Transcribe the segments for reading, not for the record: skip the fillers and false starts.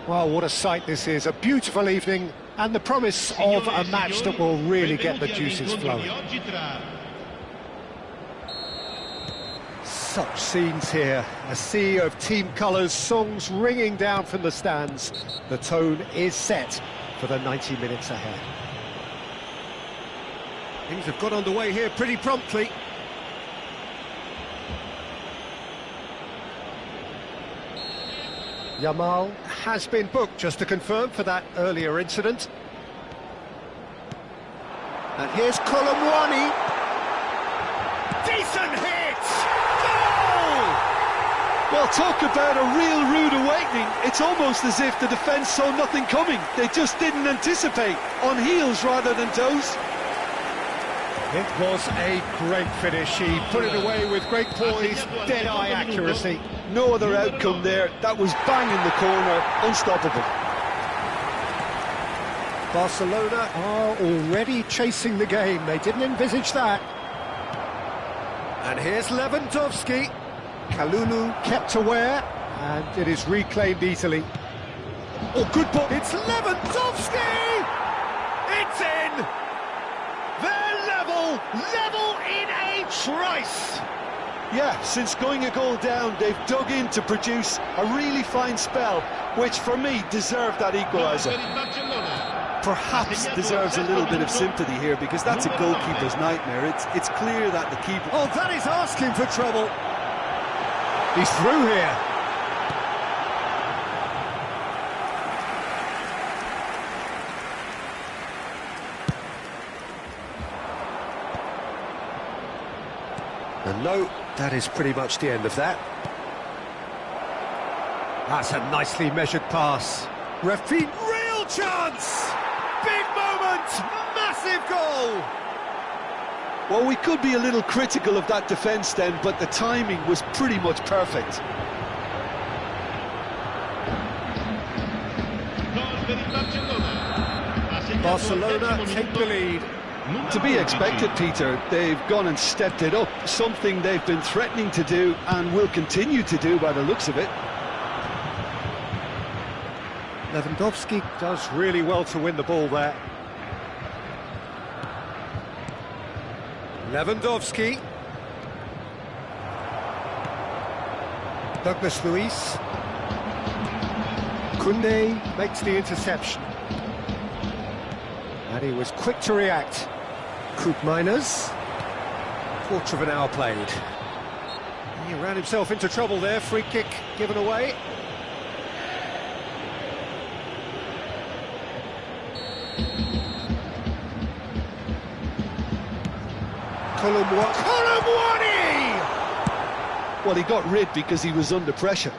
Well, what a sight this is. A beautiful evening and the promise of a match that will really get the juices flowing. Such scenes here. A sea of team colours, songs ringing down from the stands. The tone is set for the 90 minutes ahead. Things have got underway here pretty promptly. Yamal has been booked, just to confirm, for that earlier incident. And here's Kolomwani. Decent hit! Goal! Well, talk about a real rude awakening. It's almost as if the defence saw nothing coming. They just didn't anticipate, on heels rather than toes. It was a great finish. He put it away with great poise, dead-eye accuracy. No other outcome there. That was bang in the corner, unstoppable. Barcelona are already chasing the game. They didn't envisage that. And here's Lewandowski. Kalulu kept aware, and it is reclaimed easily. Oh, good ball. It's Lewandowski! It's in! They're level in a trice! Yeah, since going a goal down, they've dug in to produce a really fine spell, which for me deserved that equaliser. Perhaps deserves a little bit of sympathy here, because that's a goalkeeper's nightmare. It's clear that the keeper... Oh, that is asking for trouble. He's through here. And no, that is pretty much the end of that. That's a nicely measured pass. Rafinha, real chance! Big moment! Massive goal! Well, we could be a little critical of that defence then, but the timing was pretty much perfect. Barcelona take the lead. To be expected, Peter. They've gone and stepped it up, something they've been threatening to do and will continue to do by the looks of it. Lewandowski does really well to win the ball there. Lewandowski. Douglas Luiz. Koundé makes the interception. And he was quick to react. Coop Miners. Quarter of an hour played. He ran himself into trouble there. Free kick given away. Kolomwani! Well, he got rid because he was under pressure.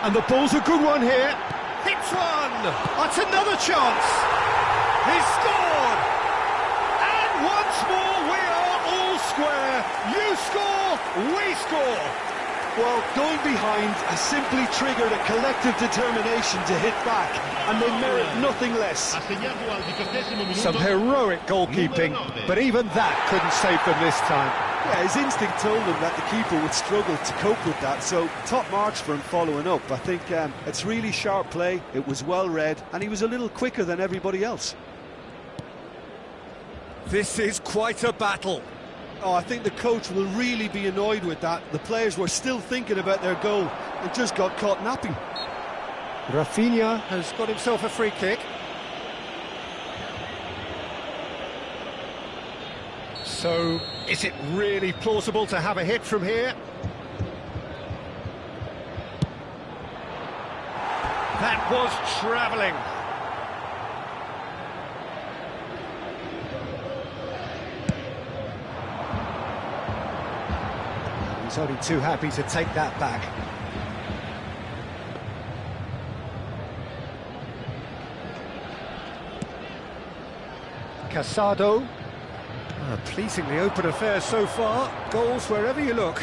And the ball's a good one here. Hits one! That's another chance! He's scored! And once more we are all square. You score, we score. Well, going behind has simply triggered a collective determination to hit back, and they merit nothing less. Some heroic goalkeeping, but even that couldn't save them this time. Yeah, his instinct told him that the keeper would struggle to cope with that, so top marks for him following up. I think it's really sharp play, it was well read, and he was a little quicker than everybody else. This is quite a battle. Oh, I think the coach will really be annoyed with that. The players were still thinking about their goal and just got caught napping. Rafinha has got himself a free kick. So, is it really plausible to have a hit from here? That was travelling. He's only too happy to take that back. Casado. A pleasingly open affair so far. Goals wherever you look.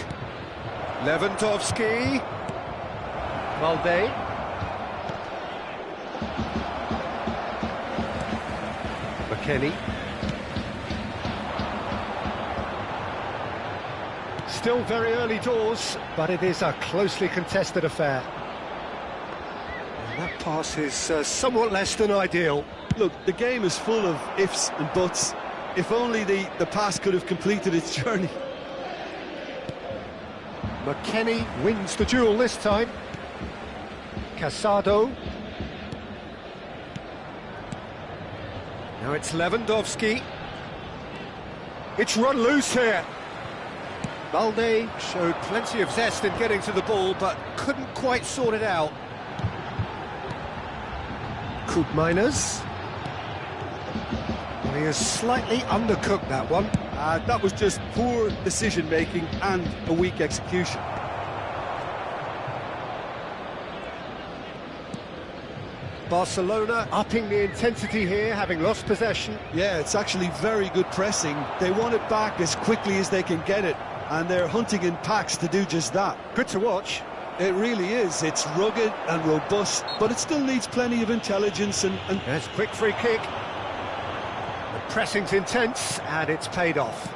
Lewandowski. Valde. McKennie. still very early doors, but it is a closely contested affair. And that pass is somewhat less than ideal. Look, the game is full of ifs and buts. If only the pass could have completed its journey. McKennie wins the duel this time. Casado. Now it's Lewandowski. It's run loose here. Balde showed plenty of zest in getting to the ball, but couldn't quite sort it out. Koopmeiners. Well, he has slightly undercooked that one. That was just poor decision-making and a weak execution. Barcelona upping the intensity here, having lost possession. Yeah, it's actually very good pressing. They want it back as quickly as they can get it, and they're hunting in packs to do just that. Good to watch. It really is. It's rugged and robust, but it still needs plenty of intelligence and... There's a quick free kick. The pressing's intense, and it's paid off.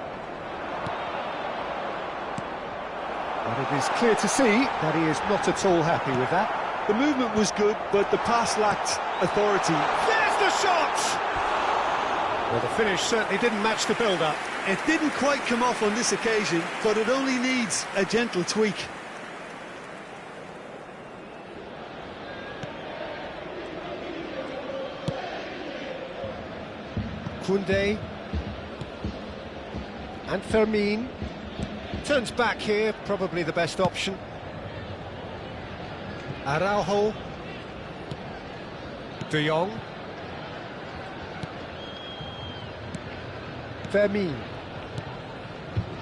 But it is clear to see that he is not at all happy with that. The movement was good, but the pass lacked authority. There's the shot! Well, the finish certainly didn't match the build-up. It didn't quite come off on this occasion, but it only needs a gentle tweak. Koundé and Fermin. Turns back here, probably the best option. Araujo. De Jong. Fermin.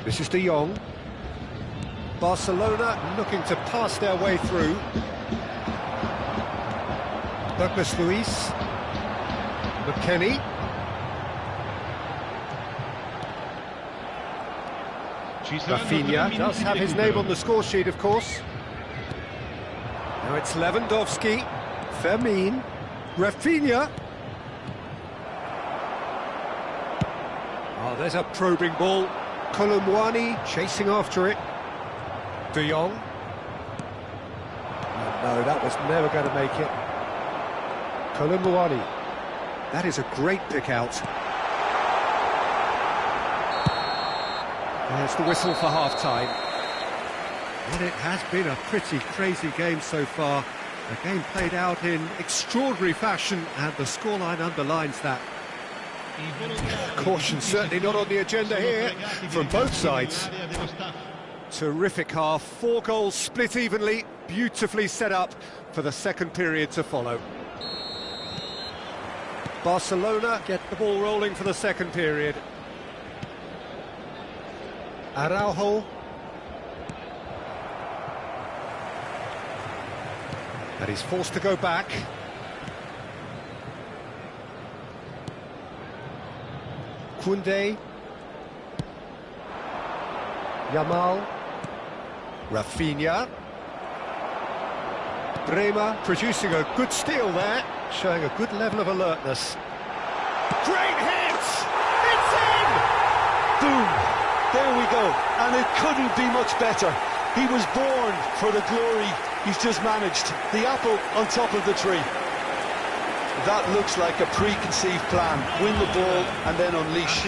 This is De Jong. Barcelona looking to pass their way through. Douglas Luiz. McKennie. Rafinha does have his name on the score sheet, of course. Now it's Lewandowski, Fermin, Rafinha. Oh, there's a probing ball. Kolomwani chasing after it. De Jong. No, that was never going to make it. Kolomwani. That is a great pick out. There's the whistle for half-time. And it has been a pretty crazy game so far. A game played out in extraordinary fashion, and the scoreline underlines that. Caution certainly not on the agenda here from both sides. Terrific half, 4 goals split evenly, beautifully set up for the second period to follow. Barcelona get the ball rolling for the second period. Araujo. And he's forced to go back. Koundé. Yamal. Rafinha. Bremer producing a good steal there, showing a good level of alertness. Great hit! It's in! Boom! There we go, and it couldn't be much better. He was born for the glory he's just managed. The apple on top of the tree. That looks like a preconceived plan. Win the ball and then unleash.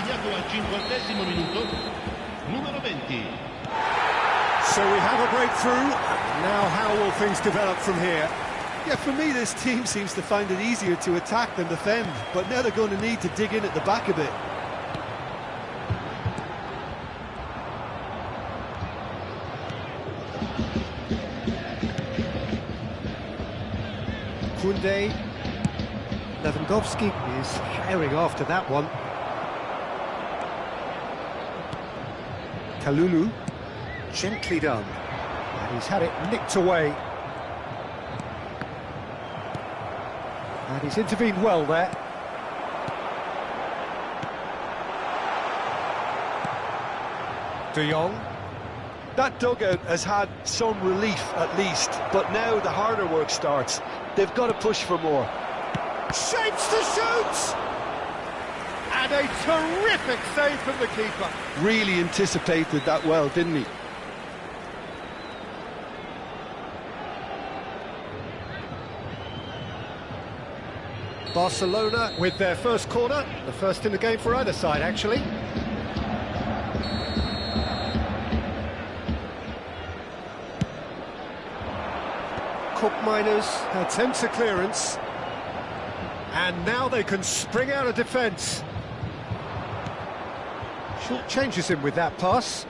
So we have a breakthrough. Now how will things develop from here? Yeah, for me this team seems to find it easier to attack than defend, but now they're going to need to dig in at the back a bit. Koundé. Lewandowski is herring after that one. Kalulu, gently done. And he's had it nicked away. And he's intervened well there. De Jong. That dugout has had some relief at least, but now the harder work starts. They've got to push for more. Shapes to shoot! And a terrific save from the keeper. Really anticipated that well, didn't he? Barcelona with their first corner, the first in the game for either side, actually. Cook Miners attempts a clearance, and now they can spring out of defence. Short changes him with that pass.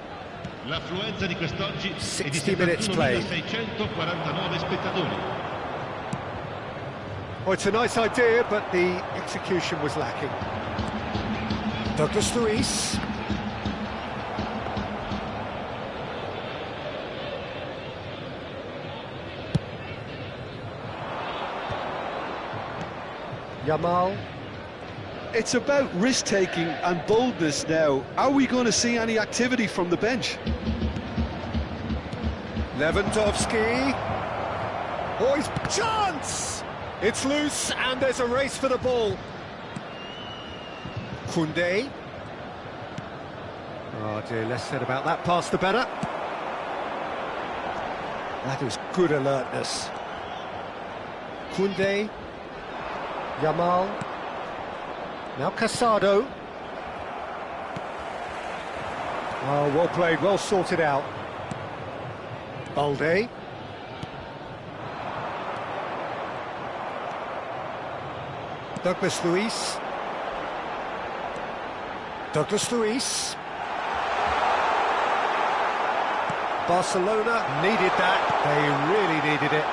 60 minutes played. Oh, it's a nice idea, but the execution was lacking. Douglas Luiz. Yamal. It's about risk-taking and boldness now. Are we going to see any activity from the bench? Lewandowski. Oh, he's... chance! It's loose, and there's a race for the ball. Koundé. Oh dear, less said about that pass the better. That was good alertness. Koundé. Yamal. Now Casado. Oh, well played, well sorted out. Balde. Douglas Luiz. Douglas Luiz. Barcelona needed that. They really needed it.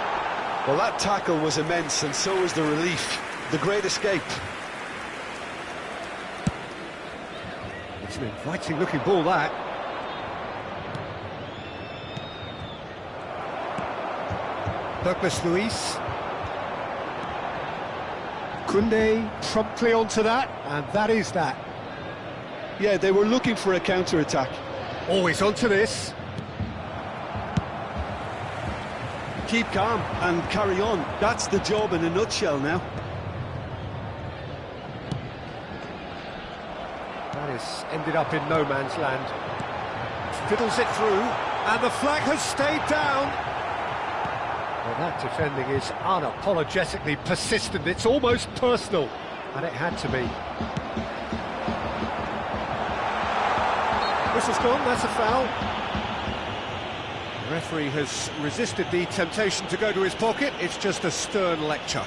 Well, that tackle was immense, and so was the relief. The great escape. It's an inviting looking ball, that. Douglas Luiz. Koundé promptly onto that, and that is that. Yeah, they were looking for a counter-attack. Always onto this. Keep calm and carry on. That's the job in a nutshell now. That has ended up in no man's land. Fiddles it through, and the flag has stayed down. Well, that defending is unapologetically persistent. It's almost personal, and it had to be. Whistle's gone, that's a foul. The referee has resisted the temptation to go to his pocket. It's just a stern lecture.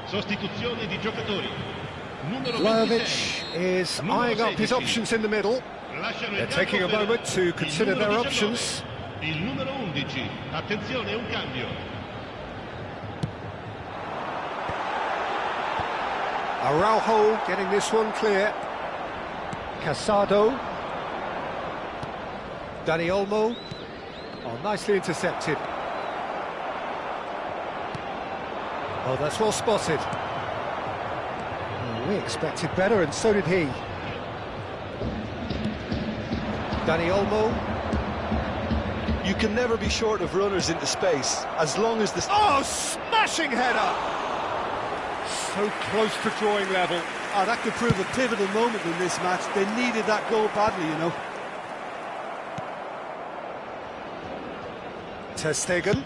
Sostituzione di giocatori. Vlahovic is eyeing up his options in the middle. They're taking a moment to consider their options. Il numero 11. Attenzione, un cambio. Araujo getting this one clear. Casado. Dani Olmo. Oh, nicely intercepted. Oh, that's well spotted. Oh, we expected better, and so did he. Dani Olmo. You can never be short of runners into space, as long as the... Oh, smashing header! So close to drawing level. Oh, that could prove a pivotal moment in this match. They needed that goal badly, you know. Ter Stegen.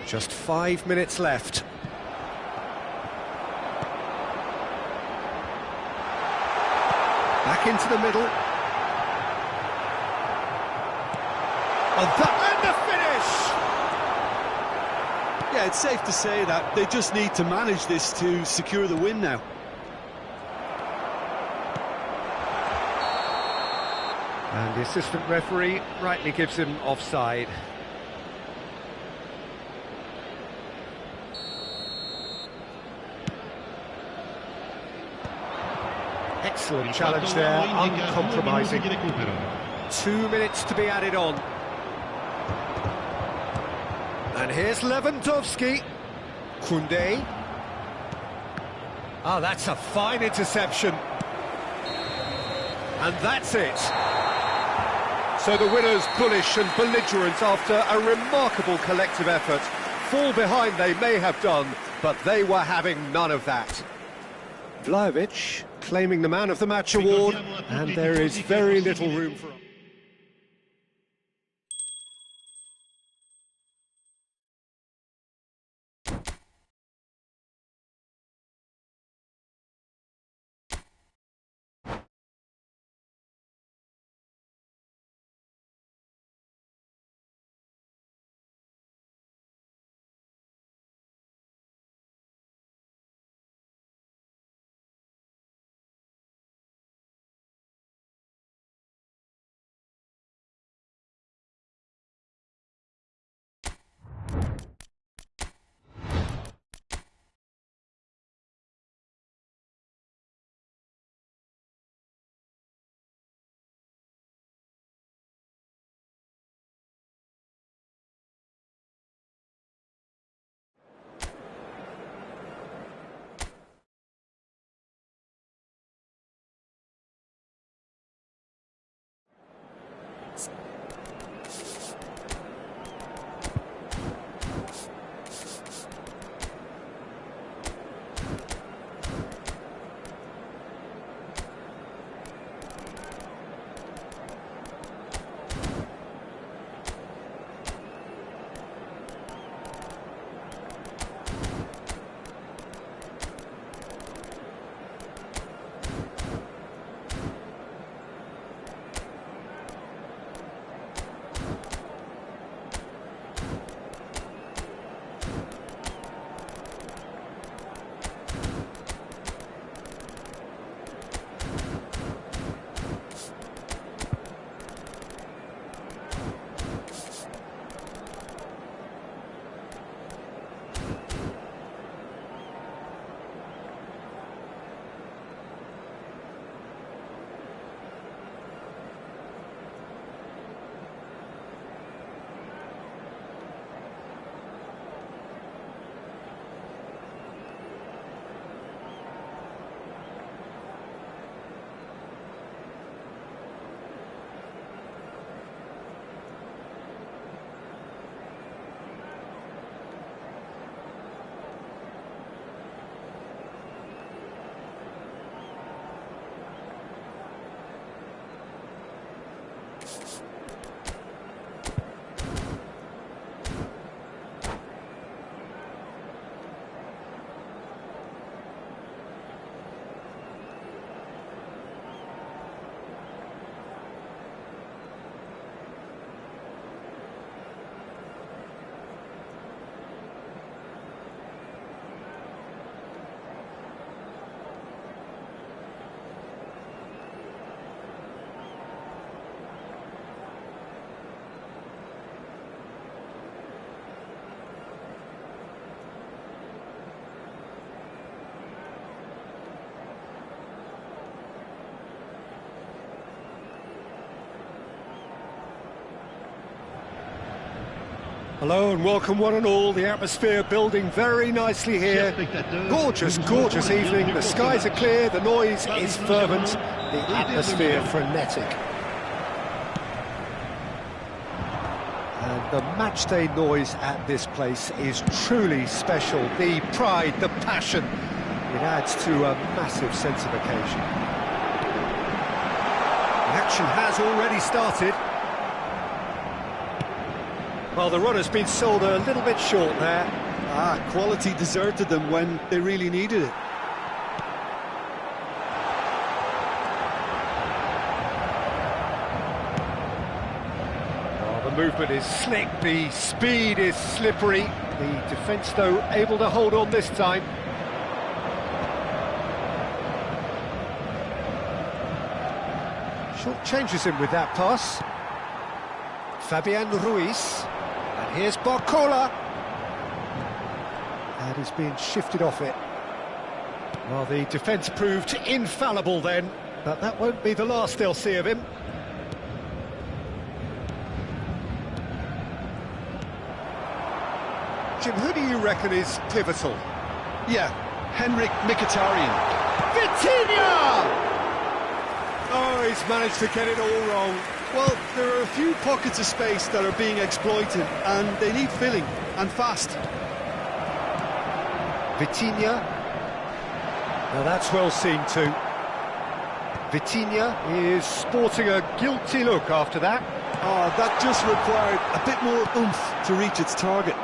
Just 5 minutes left. Back into the middle. And the finish! Yeah, it's safe to say that they just need to manage this to secure the win now. And the assistant referee rightly gives him offside. Excellent challenge there, uncompromising. 2 minutes to be added on. And here's Lewandowski. Koundé. Ah, that's a fine interception. And that's it. So the winners bullish and belligerent after a remarkable collective effort. Fall behind they may have done, but they were having none of that. Vlahovic claiming the Man of the Match award, and there is very little room for... Hello and welcome one and all, the atmosphere building very nicely here. Gorgeous, gorgeous evening, the skies are clear, the noise is fervent, the atmosphere frenetic. And the matchday noise at this place is truly special. The pride, the passion, it adds to a massive sense of occasion. The action has already started. Well, the run has been sold a little bit short there. Quality deserted them when they really needed it. Oh, the movement is slick, the speed is slippery. The defence, though, able to hold on this time. Short changes him with that pass. Fabian Ruiz. And here's Barcola. And he's being shifted off it. Well, the defence proved infallible then, but that won't be the last they'll see of him. Jim, who do you reckon is pivotal? Yeah, Henrik Mkhitaryan. Vitinha! Oh, he's managed to get it all wrong. Well, there are a few pockets of space that are being exploited, and they need filling, and fast. Vitinha. Now that's well seen too. Vitinha is sporting a guilty look after that. Oh, that just required a bit more oomph to reach its target.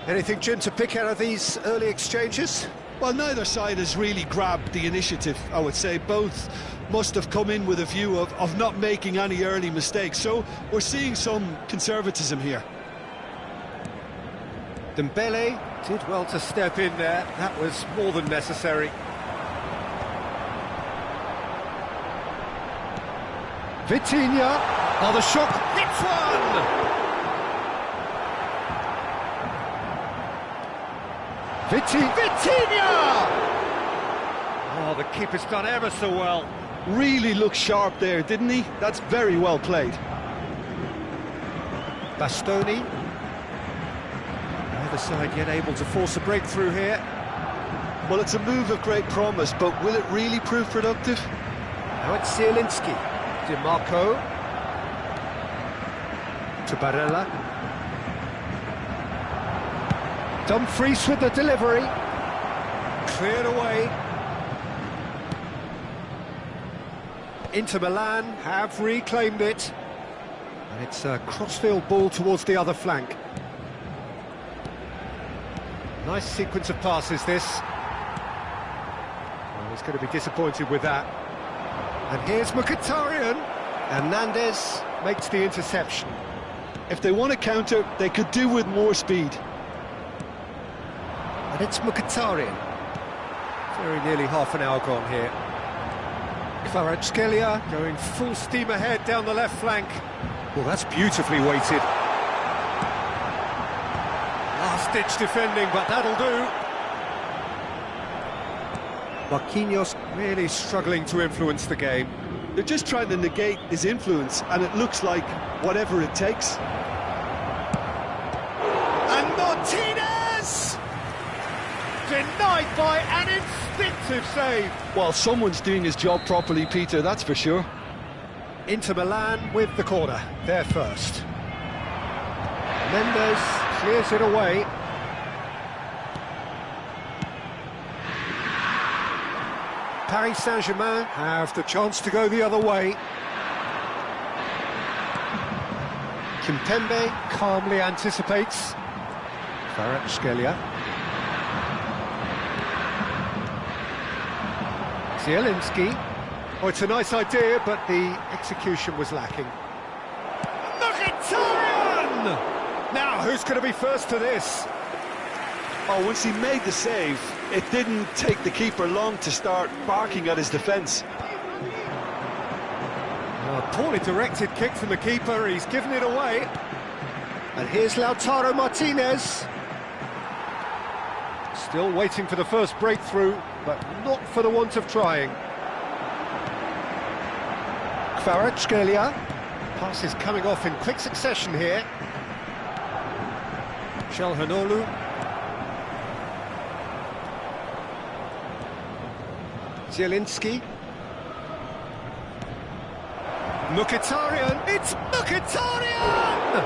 Anything, Jim, to pick out of these early exchanges? Well, neither side has really grabbed the initiative, I would say. Both must have come in with a view of not making any early mistakes, so we're seeing some conservatism here. Dembele did well to step in there. That was more than necessary. Vitinha. Oh, the shot hits one! Vitinha! Oh, the keeper's done ever so well. Really looked sharp there, didn't he? That's very well played. Bastoni. Neither side yet able to force a breakthrough here. Well, it's a move of great promise, but will it really prove productive? Now it's Zielinski. Di Marco. To Barella. Dumfries with the delivery. Cleared away. Inter Milan have reclaimed it. And it's a crossfield ball towards the other flank. Nice sequence of passes, this. Well, he's going to be disappointed with that. And here's Mkhitaryan. Hernandez makes the interception. If they want to counter, they could do with more speed. And it's Mkhitaryan. Very nearly half an hour gone here. Kvaratskhelia going full steam ahead down the left flank. Well, that's beautifully weighted. Last-ditch defending, but that'll do. Marquinhos really struggling to influence the game. They're just trying to negate his influence, and it looks like whatever it takes. And Martinez! Denied by an instinctive save. Well, someone's doing his job properly, Peter, that's for sure. Inter Milan with the corner, they're first. Mendes clears it away. Paris Saint-Germain have the chance to go the other way. Kimpembe calmly anticipates. Kvaratskhelia. Zielinski. Oh, it's a nice idea, but the execution was lacking. Mkhitaryan! Now, who's going to be first to this? Oh, once he made the save, it didn't take the keeper long to start barking at his defence. A poorly directed kick from the keeper, he's given it away. And here's Lautaro Martinez. Still waiting for the first breakthrough, but not for the want of trying. Kvaratskhelia. Pass is coming off in quick succession here. Çalhanoğlu. Zielinski. Mkhitaryan. It's Mkhitaryan!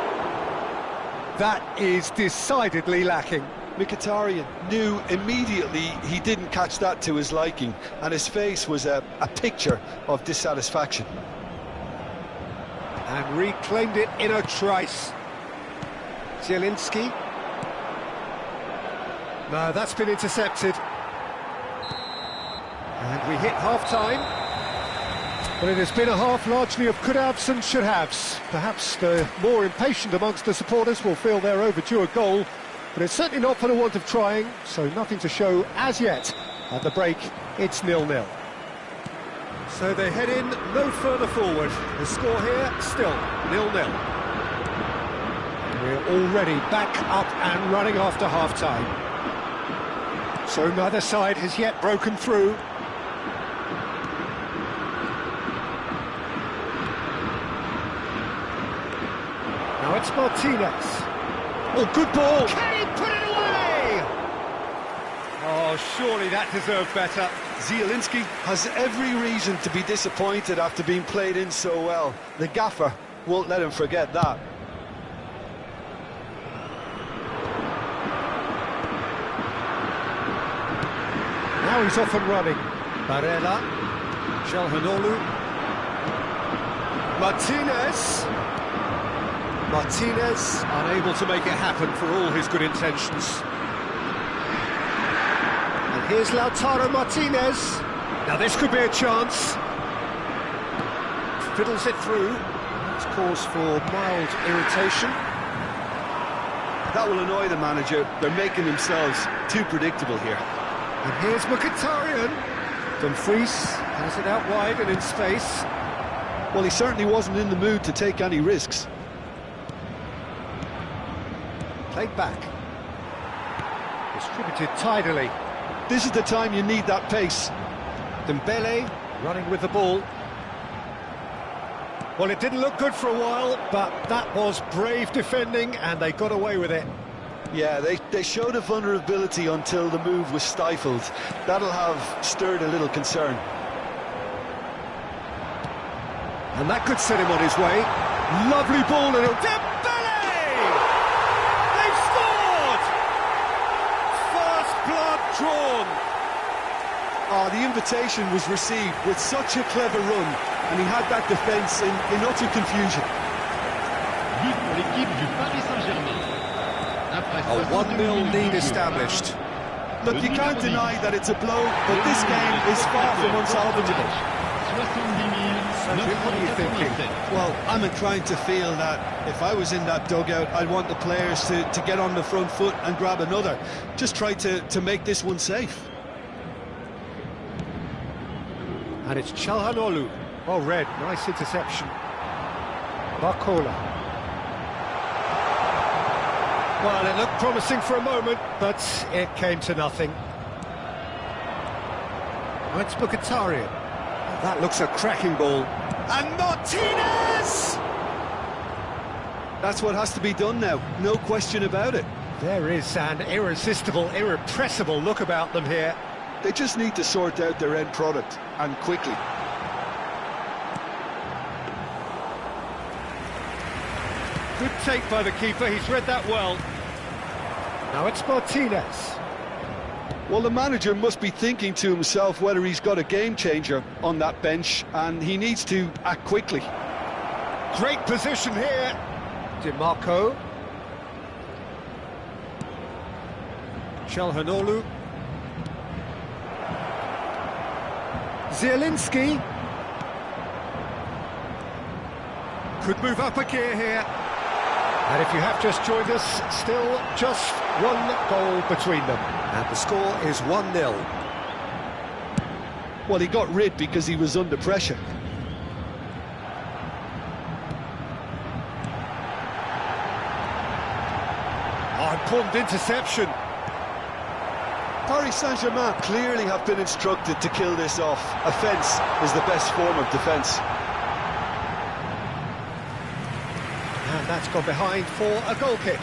That is decidedly lacking. Mkhitaryan knew immediately he didn't catch that to his liking, and his face was a picture of dissatisfaction. And reclaimed it in a trice. Zielinski. No, that's been intercepted. And we hit half-time. Well, it has been a half largely of could-haves and should-haves. Perhaps the more impatient amongst the supporters will feel they're overdue a goal, but it's certainly not for the want of trying, so nothing to show as yet. At the break, it's 0-0. So they head in no further forward. The score here, still 0-0. We're already back up and running after half-time. So neither side has yet broken through. Now it's Martinez. Oh, good ball! Can he put it away? Oh, surely that deserved better. Zielinski has every reason to be disappointed after being played in so well. The gaffer won't let him forget that. Now he's off and running. Barella, Calhanoglu, Martinez. Martinez unable to make it happen for all his good intentions. And here's Lautaro Martinez. Now this could be a chance. Fiddles it through. That's cause for mild irritation. That will annoy the manager. They're making themselves too predictable here. And here's Mkhitaryan. Dumfries has it out wide and in space. Well, he certainly wasn't in the mood to take any risks. Played back. Distributed tidily. This is the time you need that pace. Dembele running with the ball. Well, it didn't look good for a while, but that was brave defending and they got away with it. Yeah, they showed a vulnerability until the move was stifled. That'll have stirred a little concern. And that could set him on his way. Lovely ball, and Dembele! They've scored! First blood drawn. Oh, the invitation was received with such a clever run, and he had that defence in utter confusion. But pour l'équipe du Paris Saint-Germain. A 1-0 lead established. Look, you can't deny that it's a blow, but this game is far from unsalvageable. What are you thinking? Well, I'm inclined to feel that if I was in that dugout, I'd want the players to get on the front foot and grab another. Just try to make this one safe. And it's Calhanoglu. Well read, nice interception. Barcola. Well, it looked promising for a moment, but it came to nothing. Oh, it's Mkhitaryan. Oh, that looks a cracking ball. And Martinez! That's what has to be done now, no question about it. There is an irresistible, irrepressible look about them here. They just need to sort out their end product, and quickly. Good take by the keeper, he's read that well. Now it's Martinez. Well, the manager must be thinking to himself whether he's got a game changer on that bench, and he needs to act quickly. Great position here. DiMarco. Calhanoglu. Zielinski. Could move up a gear here. And if you have just joined us, still just one goal between them. And the score is 1-0. Well, he got rid because he was under pressure. Oh, important interception. Paris Saint-Germain clearly have been instructed to kill this off. Offence is the best form of defence. And that's gone behind for a goal kick.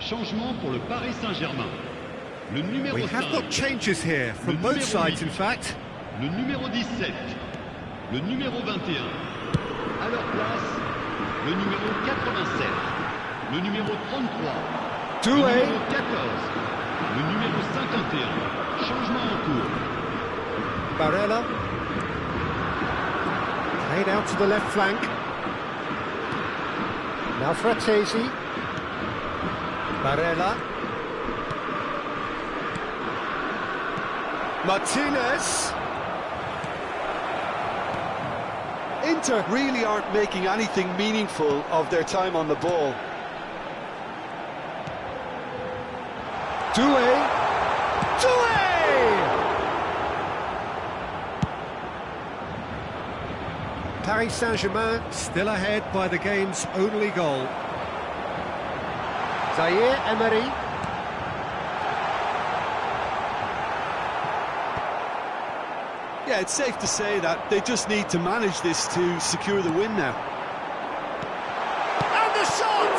Changement pour le Paris Saint-Germain. Le numéro We have got changes here from both sides, in fact. Le numéro 17. le numéro 21. À leur place, le numéro 87, le numéro 33, le Doué. numéro 14, le numéro 51. Changement en cours. Barella. Played out to the left flank. Now Fratesi. Barella. Martinez. Inter really aren't making anything meaningful of their time on the ball. Doué. Doué! Paris Saint-Germain still ahead by the game's only goal. Zaire Emery. Yeah, it's safe to say that they just need to manage this to secure the win now. And the shot!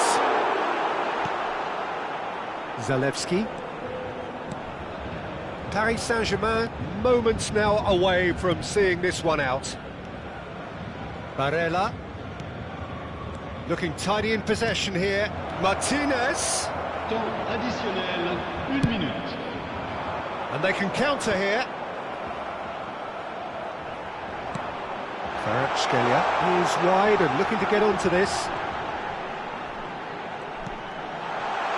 Zalewski. Paris Saint-Germain moments now away from seeing this one out. Barella. Looking tidy in possession here. Martinez. Temps additionnel, 1 minute. And they can counter here. Kvaratskhelia is wide and looking to get onto this.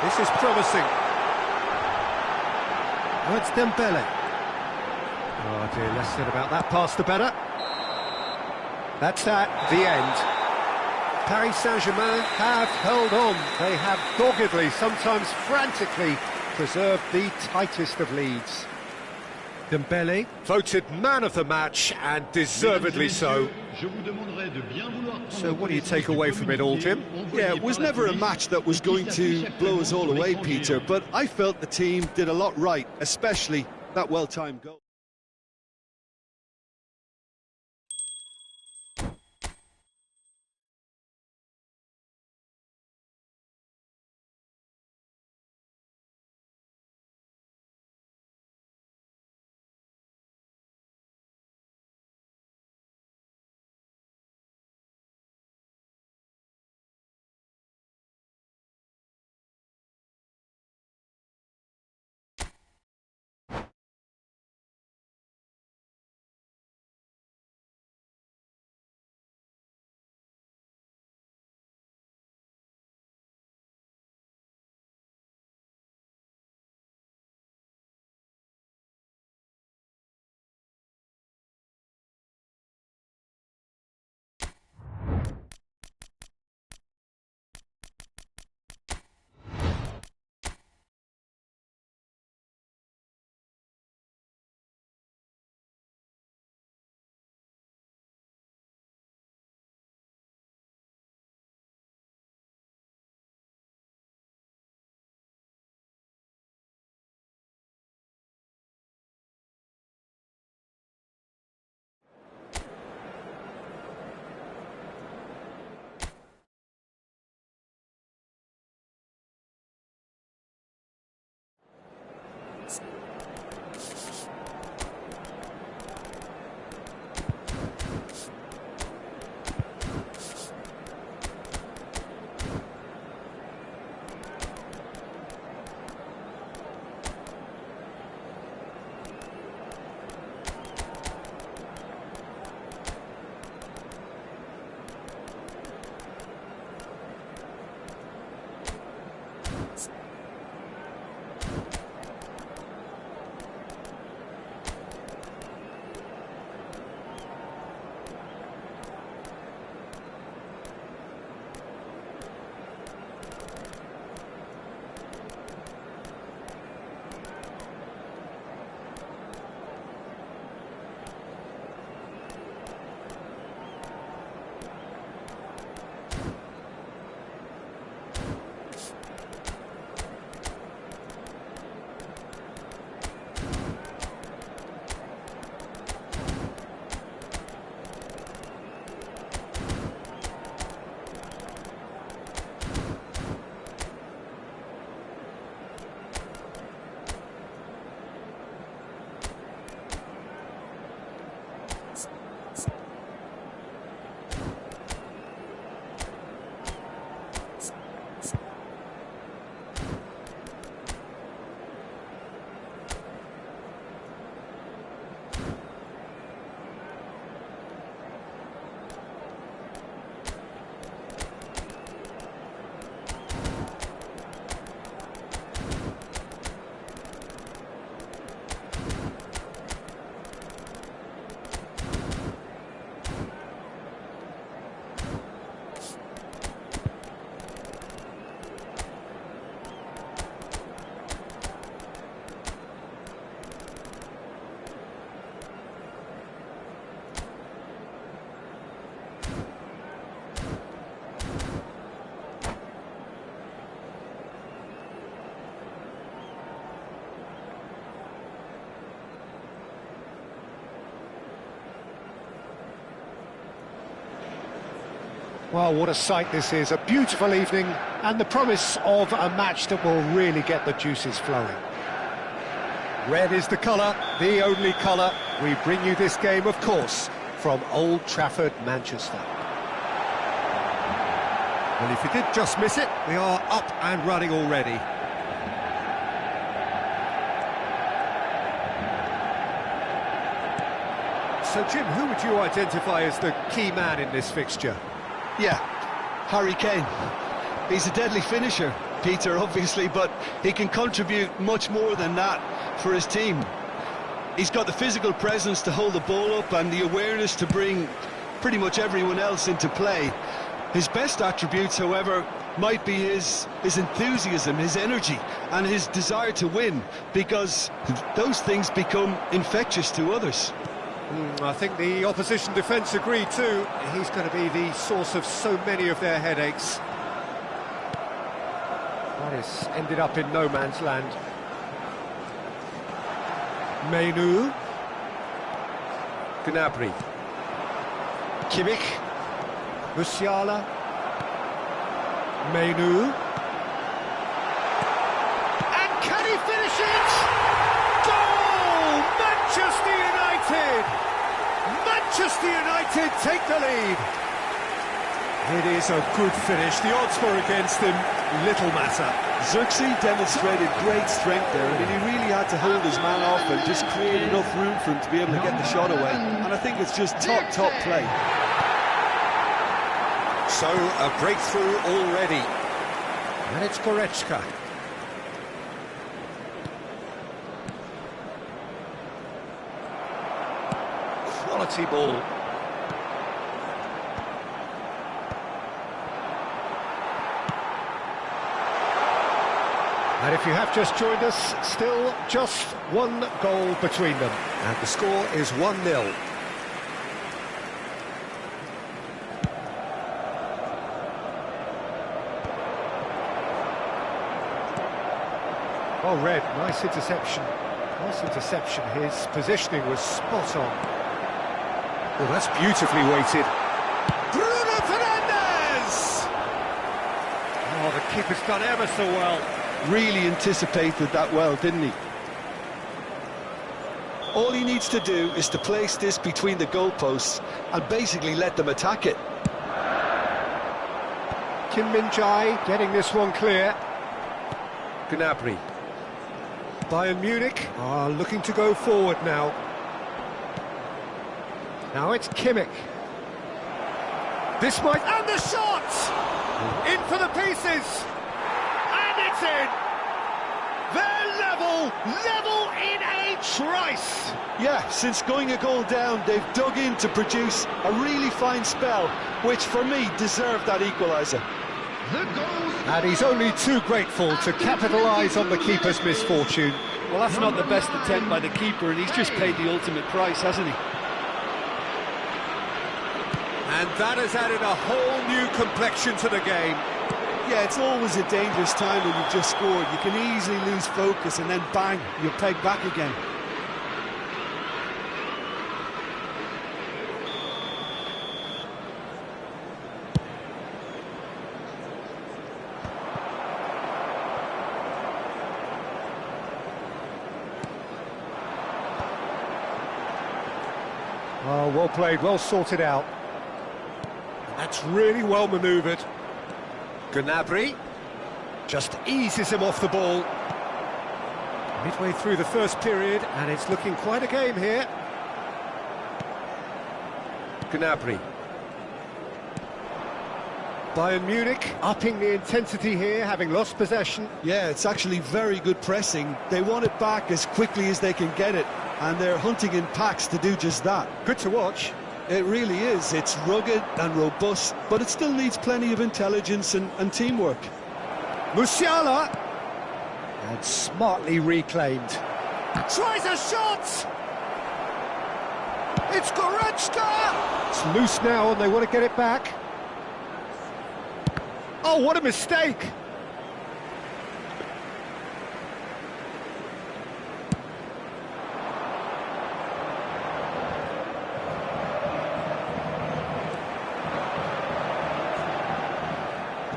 This is promising. Oh, it's Dembele. Oh dear, less said about that pass the better. That's at the end. Paris Saint-Germain have held on. They have doggedly, sometimes frantically, preserved the tightest of leads. Dembele, voted man of the match, and deservedly so. So what do you take away from it all, Jim? Yeah, it was never a match that was going to blow us all away, Peter, but I felt the team did a lot right, especially that well-timed goal. Well, what a sight this is, a beautiful evening, and the promise of a match that will really get the juices flowing. Red is the colour, the only colour. We bring you this game, of course, from Old Trafford, Manchester. Well, if you did just miss it, we are up and running already. So, Jim, who would you identify as the key man in this fixture? Yeah, Harry Kane. He's a deadly finisher, Peter, obviously, but he can contribute much more than that for his team. He's got the physical presence to hold the ball up and the awareness to bring pretty much everyone else into play. His best attributes, however, might be his enthusiasm, his energy, and his desire to win, because those things become infectious to others. I think the opposition defence agree too. He's going to be the source of so many of their headaches. That has ended up in no man's land. Menu. Gnabry. Kimmich. Musiala. Menu. And can he finish it? Goal! Manchester United! Manchester United take the lead. It is a good finish. The odds were against him. Little matter. Zirkzee demonstrated great strength there. I mean, he really had to hold his man off and just create enough room for him to be able to get the shot away. And I think it's just top play. So, a breakthrough already. And it's Goretzka. Quality ball. And if you have just joined us, still just one goal between them. And the score is 1-0. Oh, Red, nice interception. Nice interception. His positioning was spot on. Oh, that's beautifully weighted. Bruno Fernandes! Oh, the keeper's done ever so well. Really anticipated that well, didn't he? All he needs to do is to place this between the goalposts and basically let them attack it. Kim Min-jae getting this one clear. Gnabry. Bayern Munich are looking to go forward now. Now it's Kimmich. This might... And the shot! In for the pieces! And it's in! They're level in a trice! Yeah, since going a goal down, they've dug in to produce a really fine spell, which for me deserved that equaliser. And he's only too grateful to capitalise on the keeper's misfortune. Well, that's not the best attempt by the keeper, and he's just paid the ultimate price, hasn't he? And that has added a whole new complexion to the game. Yeah, it's always a dangerous time when you've just scored. You can easily lose focus and then bang, you're pegged back again. Oh, well played, well sorted out. That's really well manoeuvred. Gnabry just eases him off the ball. Midway through the first period, and it's looking quite a game here. Gnabry. Bayern Munich upping the intensity here, having lost possession. Yeah, it's actually very good pressing. They want it back as quickly as they can get it, and they're hunting in packs to do just that. Good to watch. It really is. It's rugged and robust, but it still needs plenty of intelligence and teamwork. Musiala! And smartly reclaimed. Tries a shot! It's Goretzka! It's loose now and they want to get it back. Oh, what a mistake!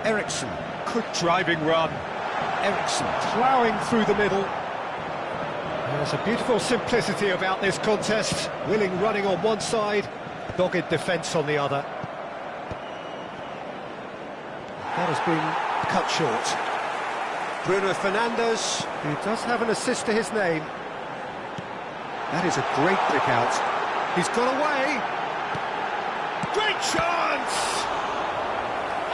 Eriksson, good driving run. Eriksson ploughing through the middle. There's a beautiful simplicity about this contest. Willing running on one side, dogged defence on the other. That has been cut short. Bruno Fernandes, who does have an assist to his name. That is a great pick out. He's got away. Great chance!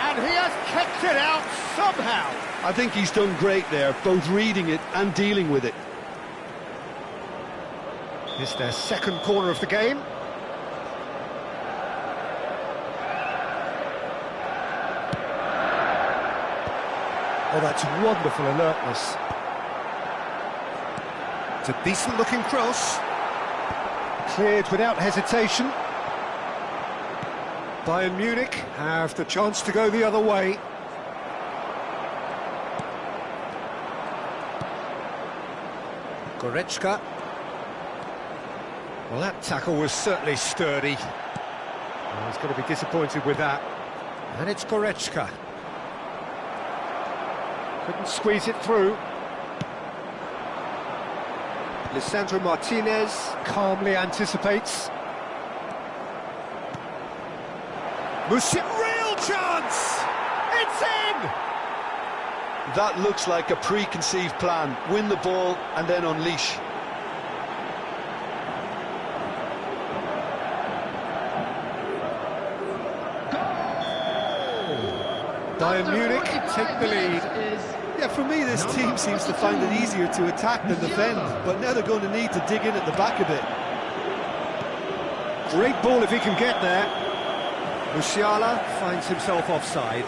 And he has kept it out somehow. I think he's done great there, both reading it and dealing with it. It's their second corner of the game. Oh, that's wonderful alertness. It's a decent-looking cross. Cleared without hesitation. Bayern Munich have the chance to go the other way. Goretzka. Well, that tackle was certainly sturdy. Well, he's going to be disappointed with that. And it's Goretzka. Couldn't squeeze it through. Lisandro Martinez calmly anticipates. Real chance! It's in! That looks like a preconceived plan. Win the ball and then unleash. Bayern Munich take the lead. Yeah, for me, this team seems to find it easier to attack than defend, but now they're going to need to dig in at the back a bit. Great ball if he can get there. Musiala finds himself offside.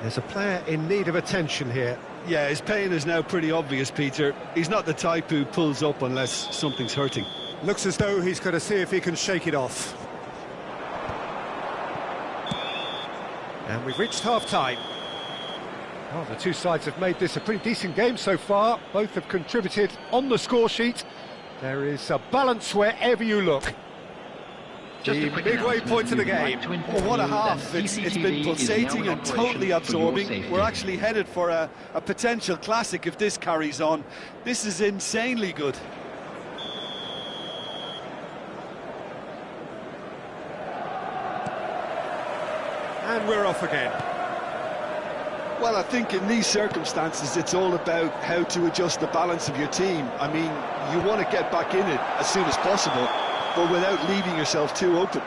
There's a player in need of attention here. Yeah, his pain is now pretty obvious, Peter. He's not the type who pulls up unless something's hurting. Looks as though he's going to see if he can shake it off. And we've reached half-time. Well, the two sides have made this a pretty decent game so far. Both have contributed on the score sheet. There is a balance wherever you look. Just the midway point of the game. Oh, what a half. It's been pulsating and totally absorbing. We're actually headed for a potential classic if this carries on. This is insanely good. And we're off again. Well, I think in these circumstances, it's all about how to adjust the balance of your team. I mean, you want to get back in it as soon as possible, but without leaving yourself too open.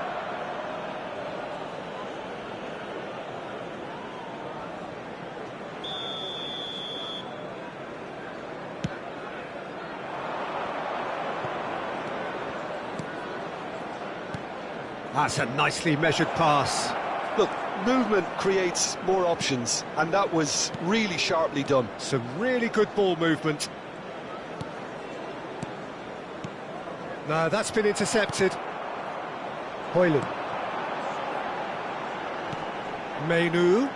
That's a nicely measured pass. Look, movement creates more options, and that was really sharply done. Some really good ball movement. No, that's been intercepted. Højlund. Menu.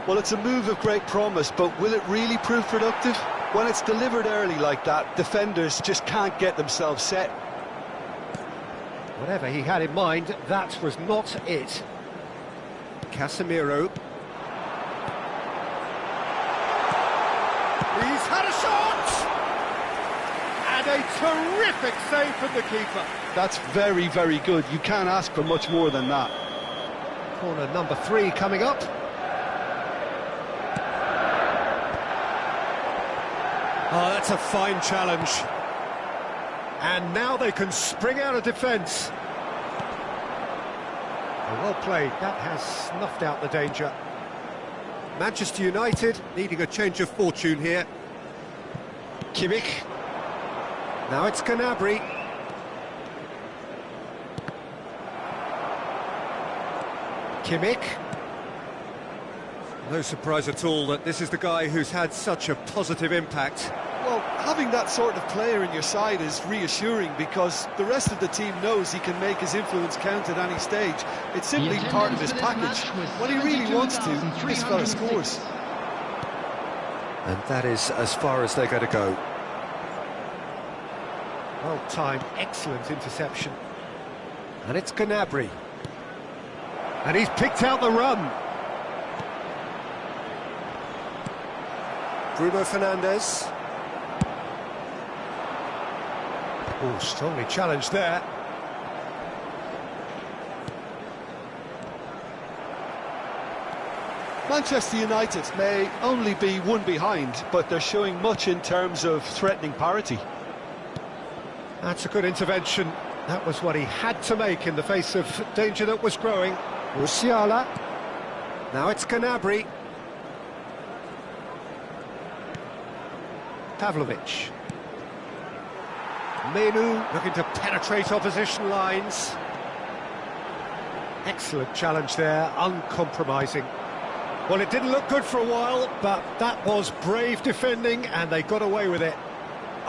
Well, it's a move of great promise, but will it really prove productive? When it's delivered early like that, defenders just can't get themselves set. Whatever he had in mind, that was not it. Casemiro. He's had a shot! And a terrific save from the keeper. That's very, very good. You can't ask for much more than that. Corner number 3 coming up. Oh, that's a fine challenge. And now they can spring out of defence. Well played, that has snuffed out the danger. Manchester United needing a change of fortune here. Kimmich. Now it's Gnabry. Kimmich. No surprise at all that this is the guy who's had such a positive impact. Well, having that sort of player in your side is reassuring because the rest of the team knows he can make his influence count at any stage. It's simply part of his package. When he really wants to, this fella scores. And that is as far as they're going to go. Well-timed, excellent interception. And it's Gnabry. And he's picked out the run. Bruno Fernandes. Oh, strongly challenged there. Manchester United may only be one behind, but they're showing much in terms of threatening parity. That's a good intervention. That was what he had to make in the face of danger that was growing. Musiala. Now it's Gnabry. Pavlovic. Menu looking to penetrate opposition lines. Excellent challenge there, uncompromising. Well, it didn't look good for a while, but that was brave defending, and they got away with it.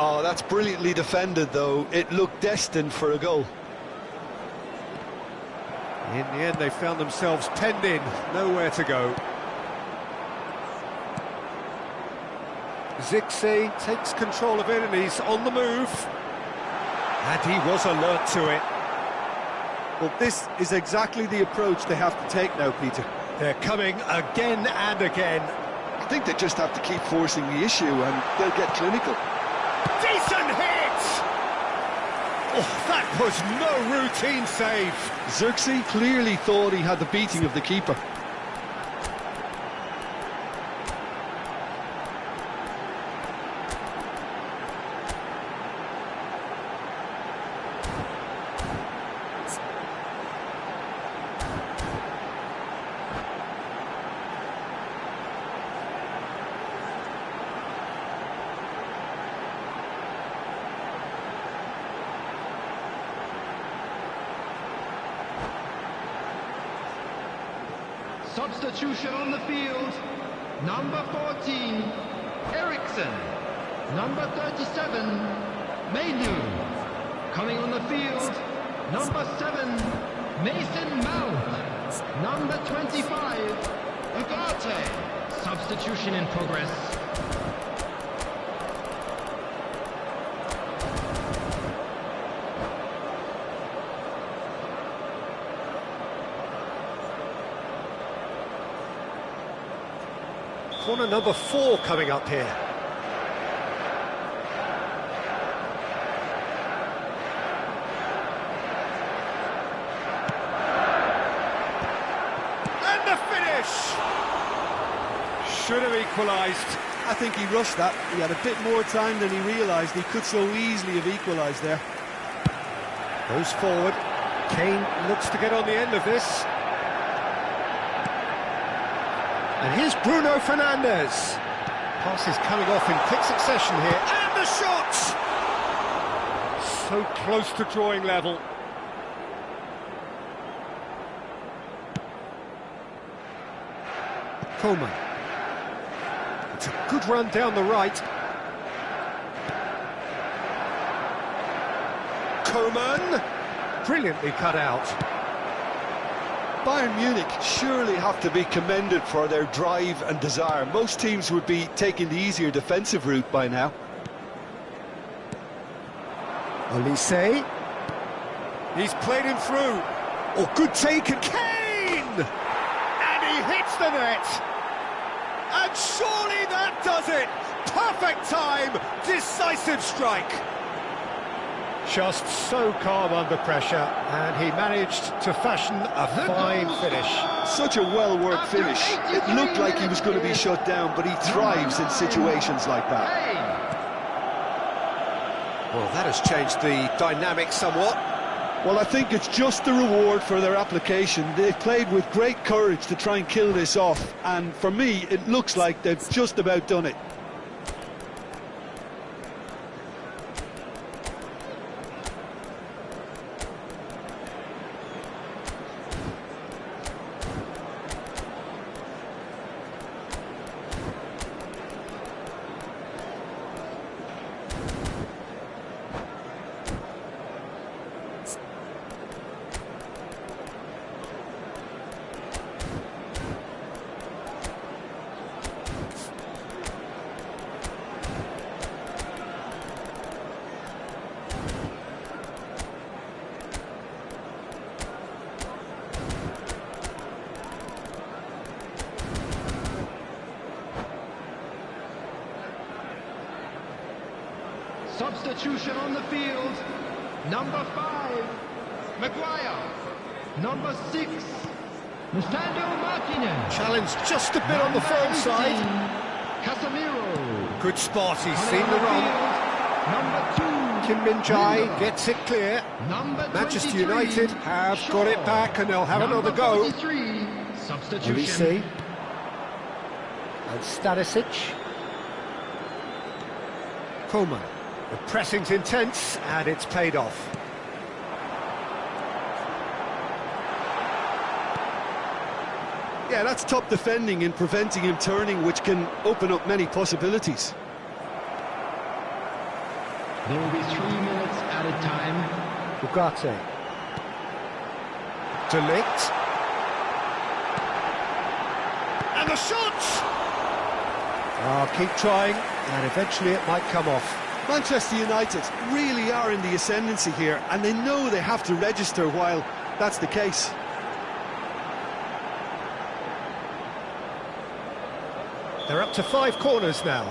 Oh, that's brilliantly defended, though. It looked destined for a goal. In the end, they found themselves penned in, nowhere to go. Zirkzee takes control of it, and he's on the move. And he was alert to it. Well, this is exactly the approach they have to take now, Peter. They're coming again and again. I think they just have to keep forcing the issue and they'll get clinical. Decent hit! Oh, that was no routine save. Zirkzee clearly thought he had the beating of the keeper. Substitution on the field. Number 14, Eriksson. Number 37, Menu. Coming on the field, number 7, Mason Mount. Number 25, Ugarte. Substitution in progress. Corner number 4 coming up here. And the finish! Should have equalised. I think he rushed that. He had a bit more time than he realised. He could so easily have equalised there. Goes forward. Kane looks to get on the end of this. And here's Bruno Fernandes. Passes coming off in quick succession here. And the shot! So close to drawing level. Coman. It's a good run down the right. Coman. Brilliantly cut out. Bayern Munich surely have to be commended for their drive and desire. Most teams would be taking the easier defensive route by now. Olise. He's played him through. Oh, good take, and Kane! And he hits the net! And surely that does it! Perfect time, decisive strike! Just so calm under pressure, and he managed to fashion a fine finish. Such a well-worked finish. It looked like he was going to be shut down, but he thrives in situations like that. Well, that has changed the dynamic somewhat. Well, I think it's just the reward for their application. They've played with great courage to try and kill this off, and for me, it looks like they've just about done it. Substitution on the field. Number 5, Maguire. Number 6, Nathaniel Martinez. Challenge just a bit on the firm side. Casemiro. Good spot, he's seen the run. Number 2, Kim Min-jae Lindelof. gets it clear. Number Manchester 23, United have got it back and they'll have another go. 43, substitution. Olise. And Stanisic. Coman. The pressing's intense and it's paid off. Yeah, that's top defending in preventing him turning, which can open up many possibilities. There will be 3 minutes at a time. Ugarte. Delict. And the shot! Oh, keep trying, and eventually it might come off. Manchester United really are in the ascendancy here, and they know they have to register while that's the case. They're up to 5 corners now.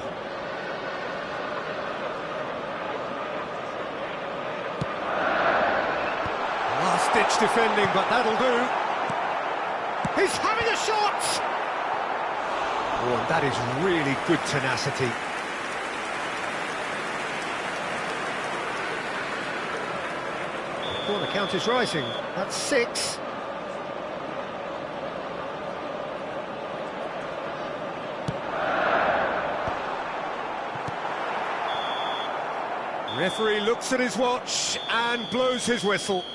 Last-ditch defending, but that'll do. He's having a shot! Oh, and that is really good tenacity. Corner count is rising. That's 6. Referee looks at his watch and blows his whistle.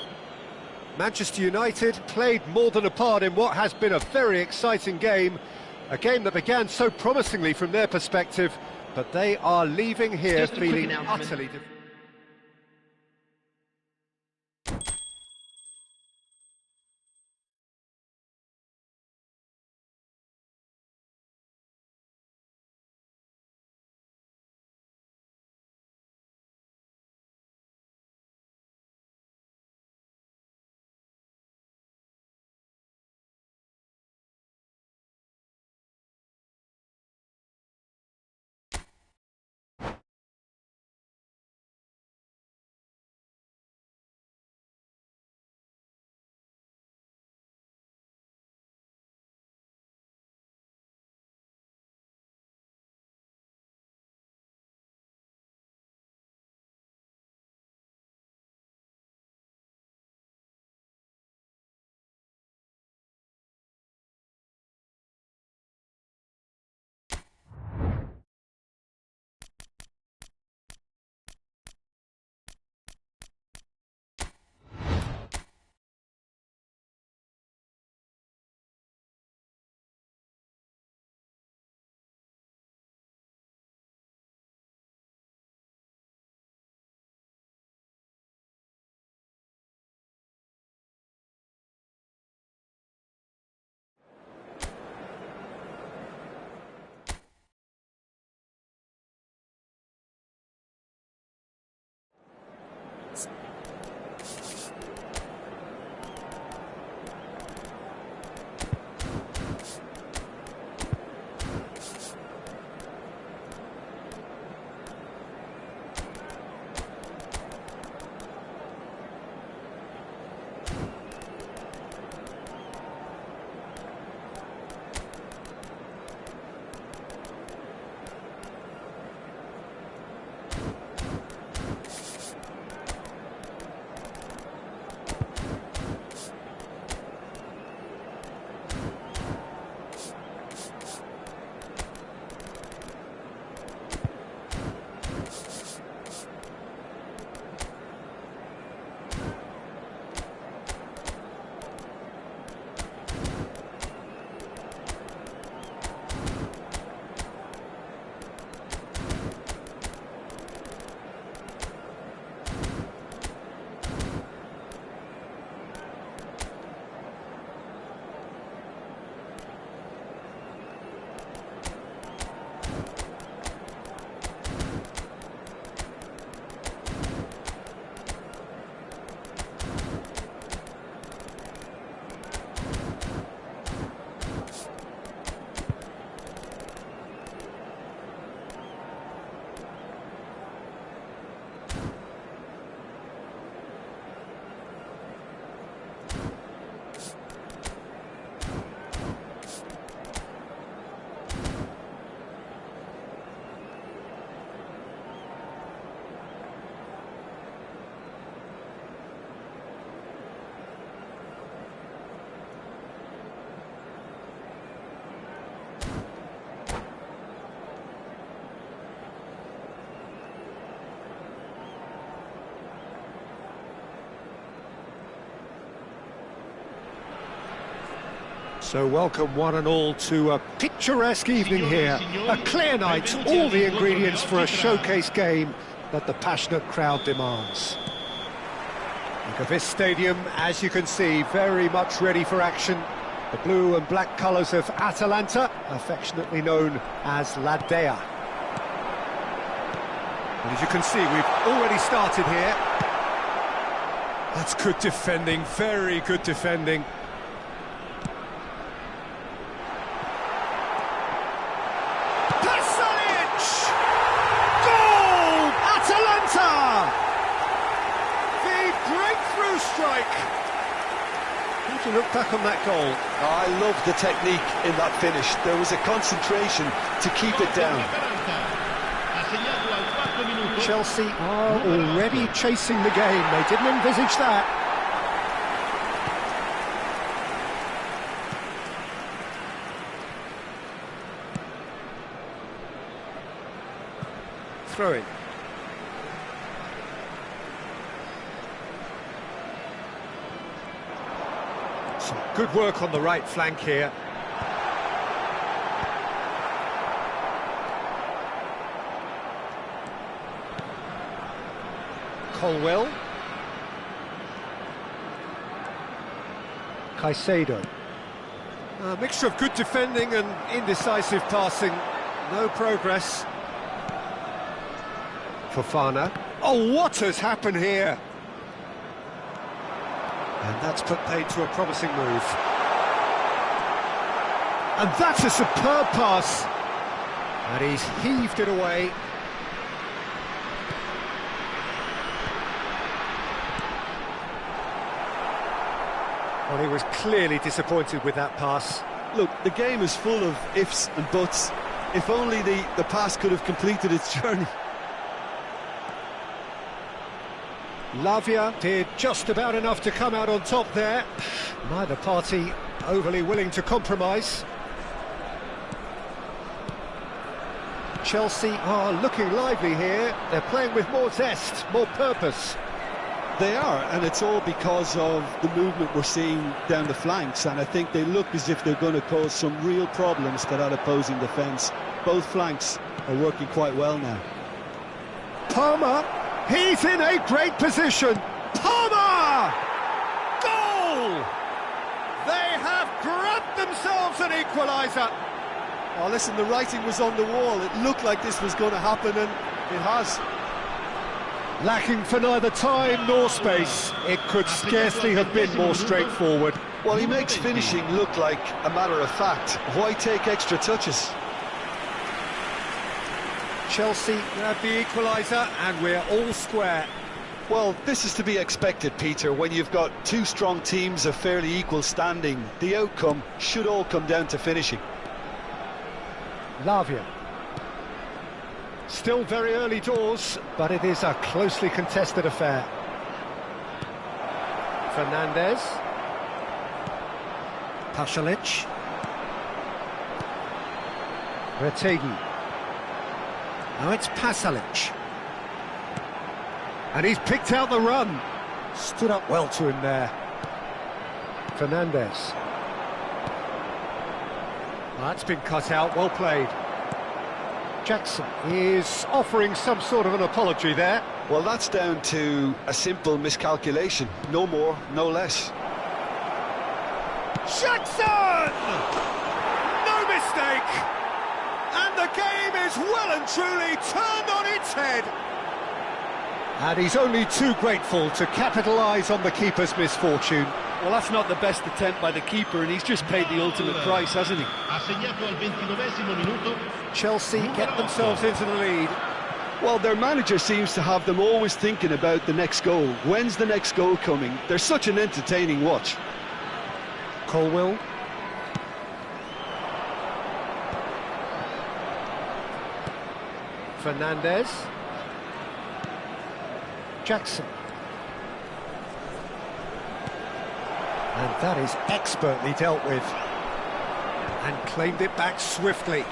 Manchester United played more than a part in what has been a very exciting game. A game that began so promisingly from their perspective, but they are leaving here feeling utterly defeated. So welcome one and all to a picturesque evening here. A clear night, all the ingredients for a showcase game that the passionate crowd demands. Look at this stadium, as you can see, very much ready for action. The blue and black colours of Atalanta, affectionately known as La Dea. And as you can see, we've already started here. That's good defending, very good defending. Breakthrough strike! How do you look back on that goal? I love the technique in that finish. There was a concentration to keep it down. Chelsea are already chasing the game. They didn't envisage that. Throw in. Some good work on the right flank here. Colwell. Caicedo. A mixture of good defending and indecisive passing. No progress. Fofana. Oh, what has happened here? And that's put paid to a promising move. And that's a superb pass. And he's heaved it away. Well, he was clearly disappointed with that pass. Look, the game is full of ifs and buts. If only the pass could have completed its journey. Lavia did just about enough to come out on top there. Neither party overly willing to compromise. Chelsea are looking lively here. They're playing with more zest, more purpose. They are, and it's all because of the movement we're seeing down the flanks, and I think they look as if they're going to cause some real problems to that opposing defence. Both flanks are working quite well now. Palmer, he's in a great position. Palmer! Goal! They have grabbed themselves an equaliser. Oh, listen, the writing was on the wall. It looked like this was going to happen, and it has. Lacking for neither time nor space. It could scarcely have been more straightforward. Well, he makes finishing look like a matter of fact. Why take extra touches? Chelsea grab the equaliser and we're all square. Well, this is to be expected, Peter, when you've got two strong teams of fairly equal standing. The outcome should all come down to finishing. Lavia. Still very early doors, but it is a closely contested affair. Fernandez. Pasalic. Retegi. Now it's Pasalic. And he's picked out the run. Stood up well to him there. Fernandez. Well, that's been cut out, well played. Jackson is offering some sort of an apology there. Well, that's down to a simple miscalculation. No more, no less. Jackson! No mistake! And the game is well and truly turned on its head. And he's only too grateful to capitalise on the keeper's misfortune. Well, that's not the best attempt by the keeper, and he's just paid the ultimate price, hasn't he? Chelsea get themselves into the lead. Well, their manager seems to have them always thinking about the next goal. When's the next goal coming? They're such an entertaining watch. Colwell. Fernandez. Jackson. And that is expertly dealt with. And claimed it back swiftly.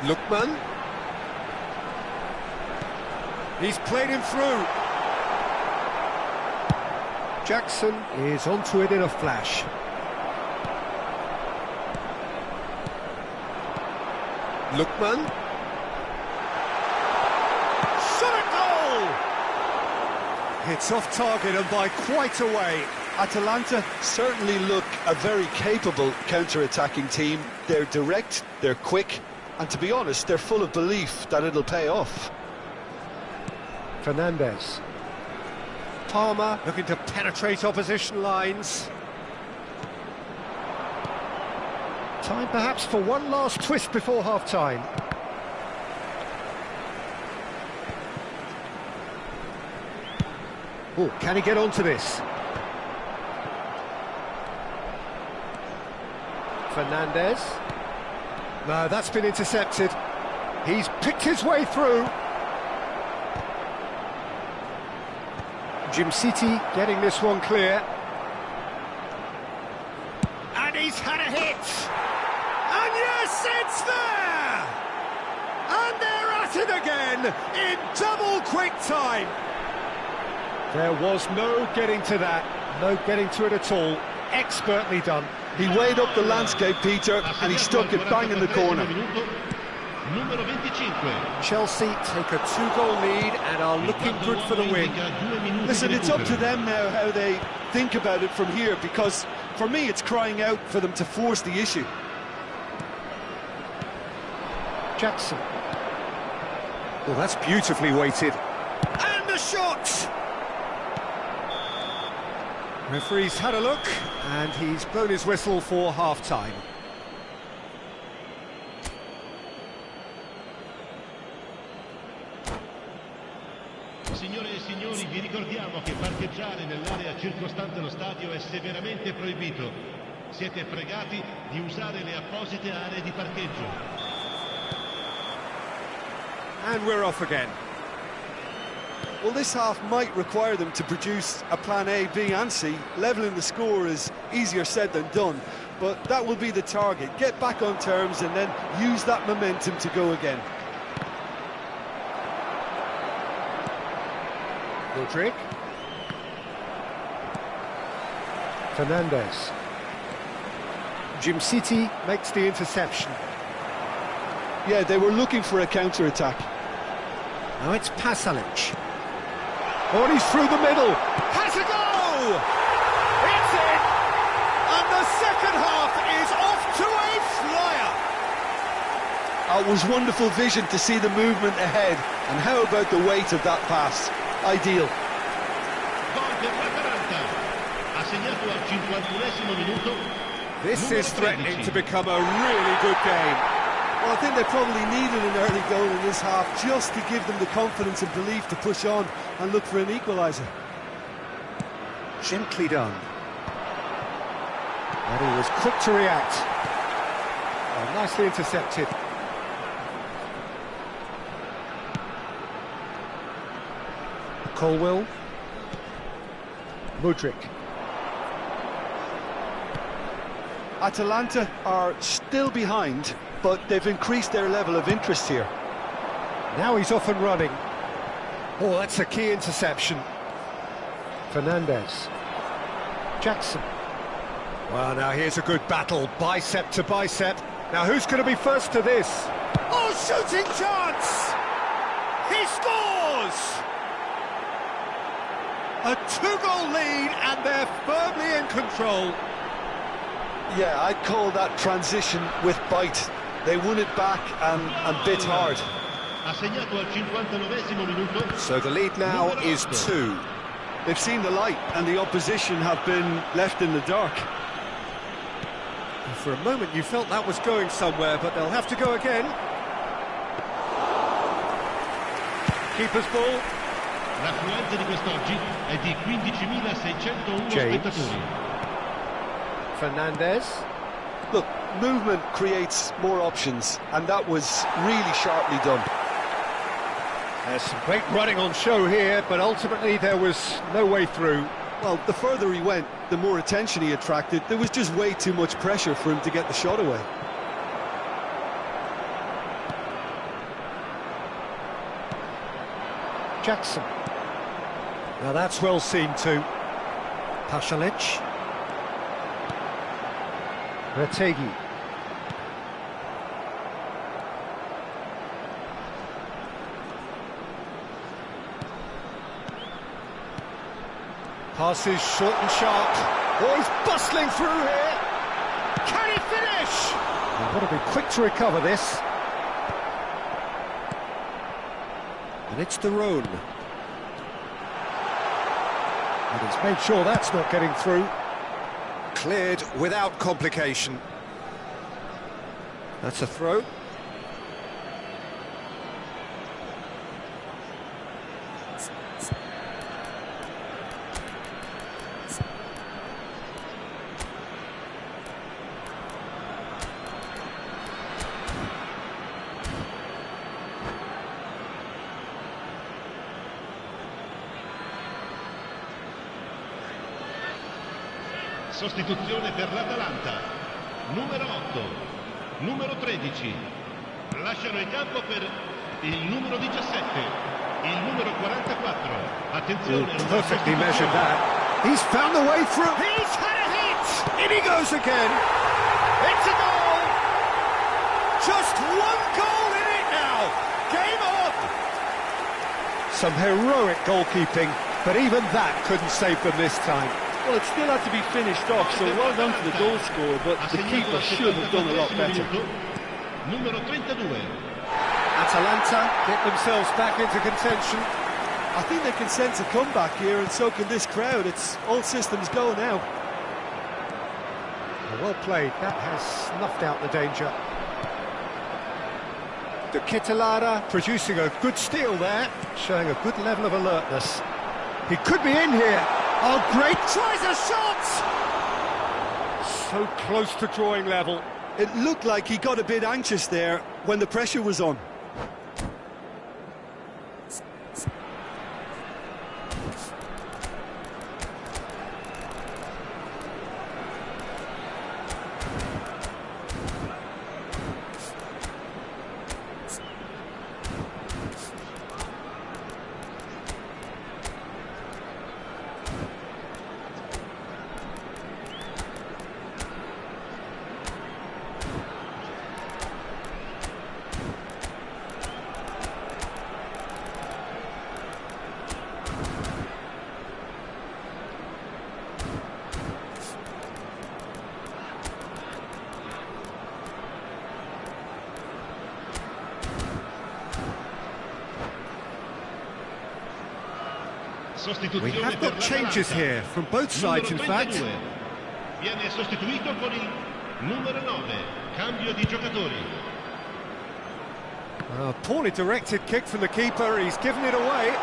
Lookman. He's played him through. Jackson is onto it in a flash. Lookman. Shot at goal! It's off target and by quite a way. Atalanta certainly look a very capable counter-attacking team. They're direct, they're quick, and to be honest, they're full of belief that it'll pay off. Fernandez. Palmer looking to penetrate opposition lines. Time perhaps for one last twist before half-time. Oh, can he get onto this? Fernandez. No, that's been intercepted. He's picked his way through. Jim City getting this one clear. And he's had a hit! And yes, it's there! And they're at it again in double quick time. There was no getting to that, no getting to it at all. Expertly done. He weighed up the landscape, Peter, and he stuck it bang in the corner. Chelsea take a 2-goal lead and are looking good for the win. Listen, it's up to them now how they think about it from here, because for me it's crying out for them to force the issue. Jackson. Well, that's beautifully weighted. And the shot! Referee's had a look, and he's blown his whistle for half-time. Signore e signori, vi ricordiamo che parcheggiare nell'area circostante lo stadio è severamente proibito. Siete pregati di usare le apposite aree di parcheggio. And we're off again. Well, this half might require them to produce a plan A, B and C. Levelling the score is easier said than done, but that will be the target. Get back on terms and then use that momentum to go again. Rodrigue. Fernandez. Jim City makes the interception. Yeah, they were looking for a counter-attack. Now it's Pasalic. Oh, and he's through the middle. Has a go! It's in! And the second half is off to a flyer. It was wonderful vision to see the movement ahead. And how about the weight of that pass? Ideal. This is threatening to become a really good game. Well, I think they probably needed an early goal in this half just to give them the confidence and belief to push on and look for an equaliser. Gently done. And he was quick to react. Oh, nicely intercepted. Colwell. Mudryk. Atalanta are still behind, but they've increased their level of interest here. Now he's off and running. Oh, that's a key interception. Fernandez. Jackson. Well, now here's a good battle, bicep to bicep. Now who's going to be first to this? Oh, shooting chance! He scores! A 2-goal lead and they're firmly in control. Yeah, I'd call that transition with bite. They won it back and bit hard. So the lead now is 2. They've seen the light and the opposition have been left in the dark. For a moment you felt that was going somewhere, but they'll have to go again. Keeper's ball. L'affluenza di quest'oggi è di 15.601 James. spettatori. Fernandez. Look, movement creates more options, and that was really sharply done. There's some great running on show here, but ultimately there was no way through. Well, the further he went, the more attention he attracted. There was just way too much pressure for him to get the shot away. Jackson. Now that's well seen too. Pasalic. Retegi. Passes short and sharp. Oh, he's bustling through here. Can he finish? They've got to be quick to recover this. And it's the Rhone. And he's made sure that's not getting through. Cleared without complication. That's a throw. Sostituzione per l'Atalanta, numero 8, numero 13, lasciano il campo per il numero 17, il numero 44, attenzione. Perfectly measured that. He's found the way through, he's had a hit! In he goes again, it's a goal! Just one goal in it now, game on! Some heroic goalkeeping, but even that couldn't save them this time. Well, it still had to be finished off, so well done to the goal scorer, but the keeper should have done a lot better. Numero 32. Atalanta get themselves back into contention. I think they can sense a comeback here, and so can this crowd. It's all systems go now. Well played, that has snuffed out the danger. De Ketelaere producing a good steal there, showing a good level of alertness. He could be in here. Oh, great, tries a shot! So close to drawing level. It looked like he got a bit anxious there when the pressure was on. We have got changes here from both sides, in fact. Viene sostituito con il numero 9, cambio di giocatori. A poorly directed kick from the keeper, he's given it away.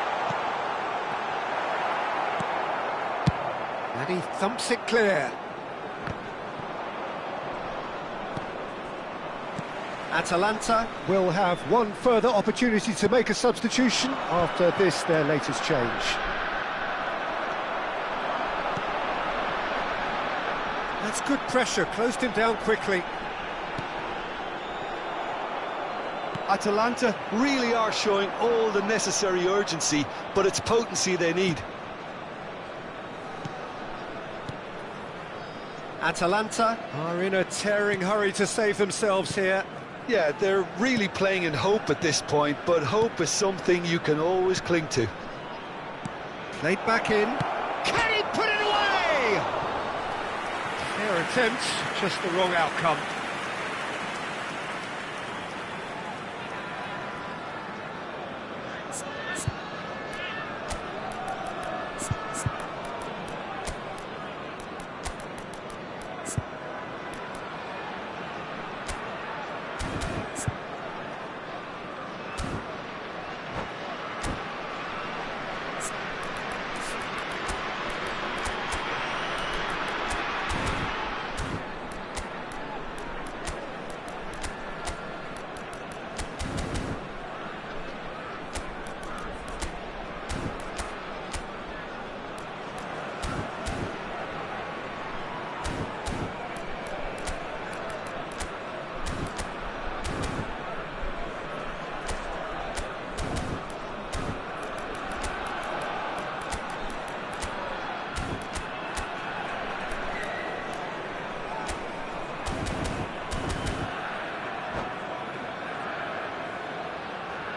And he thumps it clear. Atalanta will have one further opportunity to make a substitution after this, their latest change. That's good pressure, closed him down quickly. Atalanta really are showing all the necessary urgency, but it's potency they need. Atalanta are in a tearing hurry to save themselves here. Yeah, they're really playing in hope at this point, but hope is something you can always cling to. Played back in. Can he put it away? Fair attempt, just the wrong outcome.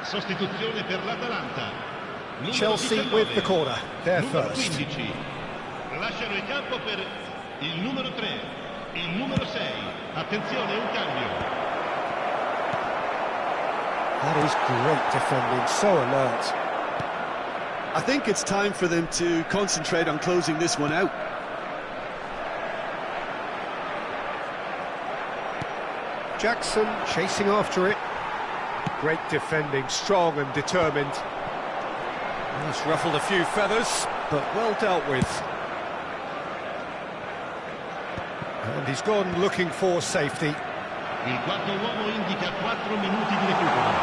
Sostituzione per l'Atalanta. Chelsea with the corner, they're Numero first. 15. Lasciano il campo per il numero 3, il numero 6. Attenzione, un cambio. That is great defending, so alert. I think it's time for them to concentrate on closing this one out. Jackson chasing after it. Great defending, strong and determined. He's ruffled a few feathers, but well dealt with. And he's gone looking for safety. Il quarto uomo indica 4 minuti di recupero.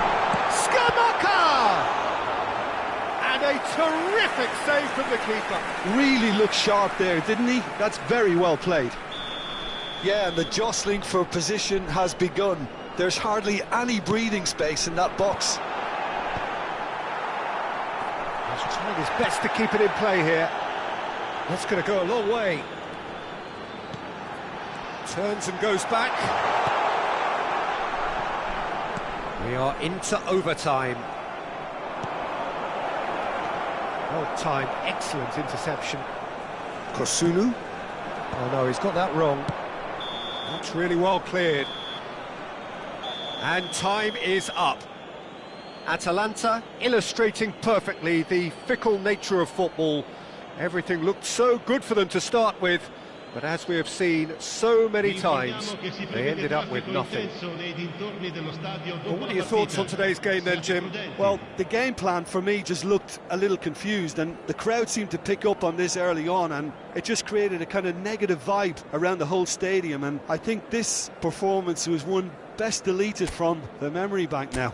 Scamacca! And a terrific save from the keeper. Really looked sharp there, didn't he? That's very well played. Yeah, and the jostling for position has begun. There's hardly any breathing space in that box. He's trying his best to keep it in play here. That's going to go a long way. Turns and goes back. We are into overtime. Well timed, excellent interception. Kosunu? Oh no, he's got that wrong. That's really well cleared. And time is up. Atalanta illustrating perfectly the fickle nature of football. Everything looked so good for them to start with, but as we have seen so many times, they ended up with nothing. Well, what are your thoughts on today's game then, Jim? Well, the game plan for me just looked a little confused, and the crowd seemed to pick up on this early on, and it just created a kind of negative vibe around the whole stadium, and I think this performance was one best deleted from the memory bank now.